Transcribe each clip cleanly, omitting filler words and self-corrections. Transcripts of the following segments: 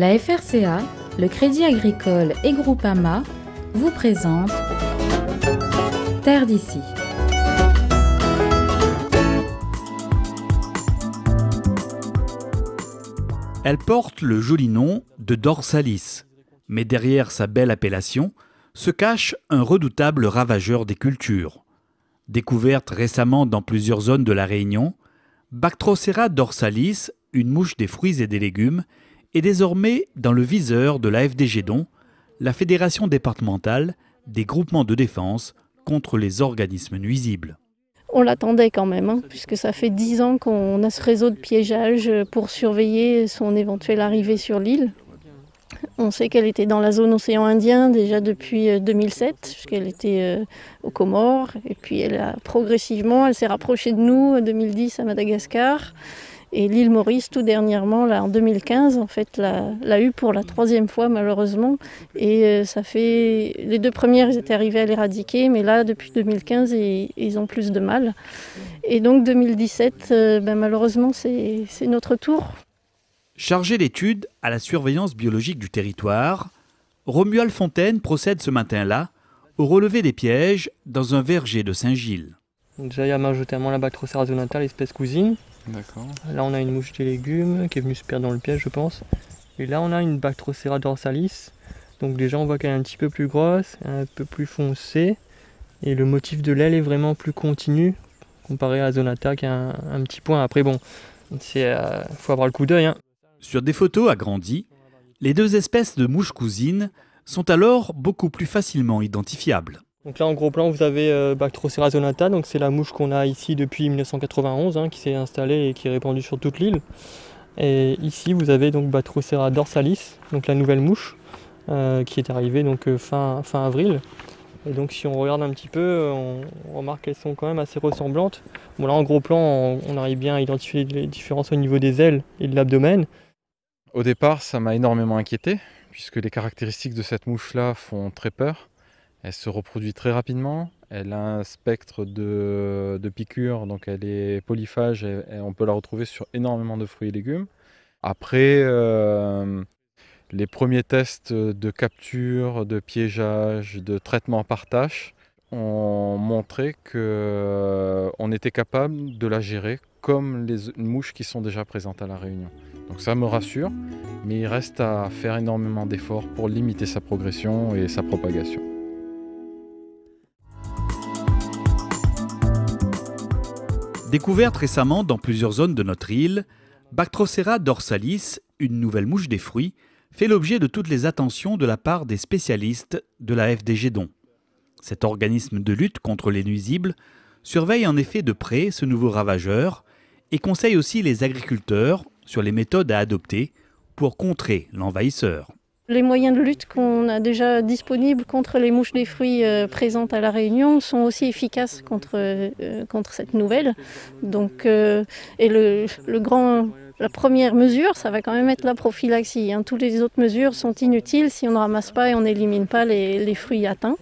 La FRCA, le Crédit Agricole et Groupama vous présentent Terre d'ici. Elle porte le joli nom de dorsalis, mais derrière sa belle appellation se cache un redoutable ravageur des cultures. Découverte récemment dans plusieurs zones de la Réunion, Bactrocera dorsalis, une mouche des fruits et des légumes, est désormais dans le viseur de la FDGEDON, la Fédération départementale des groupements de défense contre les organismes nuisibles. On l'attendait quand même, puisque ça fait 10 ans qu'on a ce réseau de piégeage pour surveiller son éventuelle arrivée sur l'île. On sait qu'elle était dans la zone océan Indien déjà depuis 2007, puisqu'elle était aux Comores. Et puis elle s'est rapprochée de nous en 2010 à Madagascar. Et l'île Maurice, tout dernièrement, là, en 2015, en fait, l'a eu pour la 3e fois, malheureusement. Et les 2 premières, ils étaient arrivés à l'éradiquer, mais là, depuis 2015, ils ont plus de mal. Et donc, 2017, malheureusement, c'est notre tour. Chargé d'études à la surveillance biologique du territoire, Romuald Fontaine procède ce matin-là au relevé des pièges dans un verger de Saint-Gilles. Déjà, il y a majoritairement la Bactrocera zonata, l'espèce cousine. D'accord. Là, on a une mouche des légumes qui est venue se perdre dans le piège, je pense. Et là, on a une Bactrocera dorsalis. Donc déjà, on voit qu'elle est un petit peu plus grosse, un peu plus foncée. Et le motif de l'aile est vraiment plus continu, comparé à la zonata qui a un petit point. Après, bon, faut avoir le coup d'œil. Sur des photos agrandies, les 2 espèces de mouches cousines sont alors beaucoup plus facilement identifiables. Donc là, en gros plan, vous avez Bactrocera zonata, donc c'est la mouche qu'on a ici depuis 1991, qui s'est installée et qui est répandue sur toute l'île. Et ici, vous avez donc Bactrocera dorsalis, donc la nouvelle mouche, qui est arrivée donc fin avril. Et donc si on regarde un petit peu, on remarque qu'elles sont quand même assez ressemblantes. Bon là, en gros plan, on arrive bien à identifier les différences au niveau des ailes et de l'abdomen. Au départ, ça m'a énormément inquiété, puisque les caractéristiques de cette mouche-là font très peur. Elle se reproduit très rapidement, elle a un spectre de piqûres, donc elle est polyphage et on peut la retrouver sur énormément de fruits et légumes. Après, les premiers tests de capture, de piégeage, de traitement par tâche ont montré qu'on était capable de la gérer comme les mouches qui sont déjà présentes à La Réunion. Donc ça me rassure, mais il reste à faire énormément d'efforts pour limiter sa progression et sa propagation. Découverte récemment dans plusieurs zones de notre île, Bactrocera dorsalis, une nouvelle mouche des fruits, fait l'objet de toutes les attentions de la part des spécialistes de la FDGEDON. Cet organisme de lutte contre les nuisibles surveille en effet de près ce nouveau ravageur et conseille aussi les agriculteurs sur les méthodes à adopter pour contrer l'envahisseur. Les moyens de lutte qu'on a déjà disponibles contre les mouches des fruits présentes à La Réunion sont aussi efficaces contre cette nouvelle. Donc, la première mesure, ça va quand même être la prophylaxie. Toutes les autres mesures sont inutiles si on ne ramasse pas et on n'élimine pas les fruits atteints.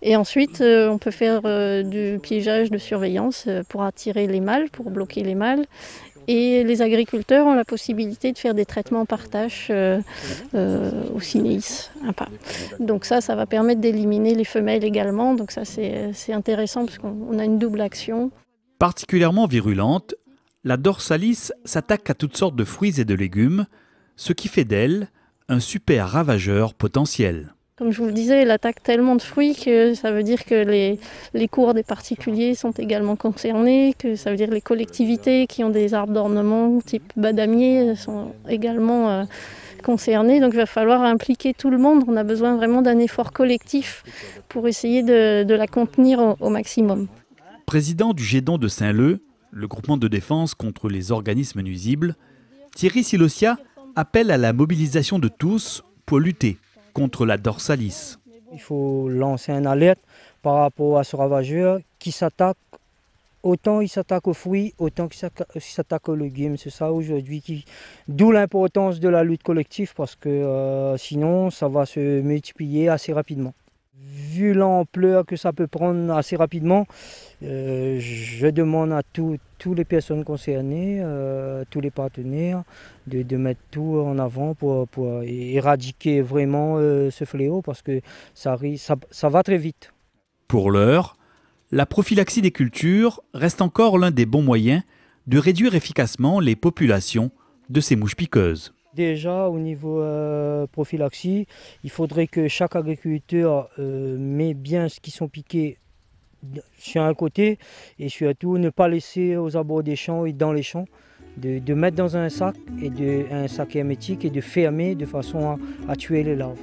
Et ensuite, on peut faire du piégeage de surveillance pour attirer les mâles, pour bloquer les mâles. Et les agriculteurs ont la possibilité de faire des traitements par tâche au cinéis. Donc ça va permettre d'éliminer les femelles également. Donc ça, c'est intéressant parce qu'on a une double action. Particulièrement virulente, la dorsalis s'attaque à toutes sortes de fruits et de légumes, ce qui fait d'elle un super ravageur potentiel. Comme je vous le disais, elle attaque tellement de fruits que ça veut dire que les cours des particuliers sont également concernés, que ça veut dire que les collectivités qui ont des arbres d'ornement type badamier sont également concernées. Donc il va falloir impliquer tout le monde. On a besoin vraiment d'un effort collectif pour essayer de la contenir au maximum. Président du GEDON de Saint-Leu, le groupement de défense contre les organismes nuisibles, Thierry Silosia appelle à la mobilisation de tous pour lutter contre la dorsalis. Il faut lancer une alerte par rapport à ce ravageur qui s'attaque, autant il s'attaque aux fruits, autant qu'il s'attaque aux légumes. C'est ça aujourd'hui, d'où l'importance de la lutte collective parce que sinon ça va se multiplier assez rapidement. Vu l'ampleur que ça peut prendre assez rapidement, je demande à toutes les personnes concernées, tous les partenaires, de mettre tout en avant pour éradiquer vraiment ce fléau parce que ça va très vite. Pour l'heure, la prophylaxie des cultures reste encore l'un des bons moyens de réduire efficacement les populations de ces mouches piqueuses. Déjà, au niveau prophylaxie, il faudrait que chaque agriculteur met bien ce qui sont piqués sur un côté et surtout ne pas laisser aux abords des champs et dans les champs, de mettre dans un sac, un sac hermétique et de fermer de façon à tuer les larves.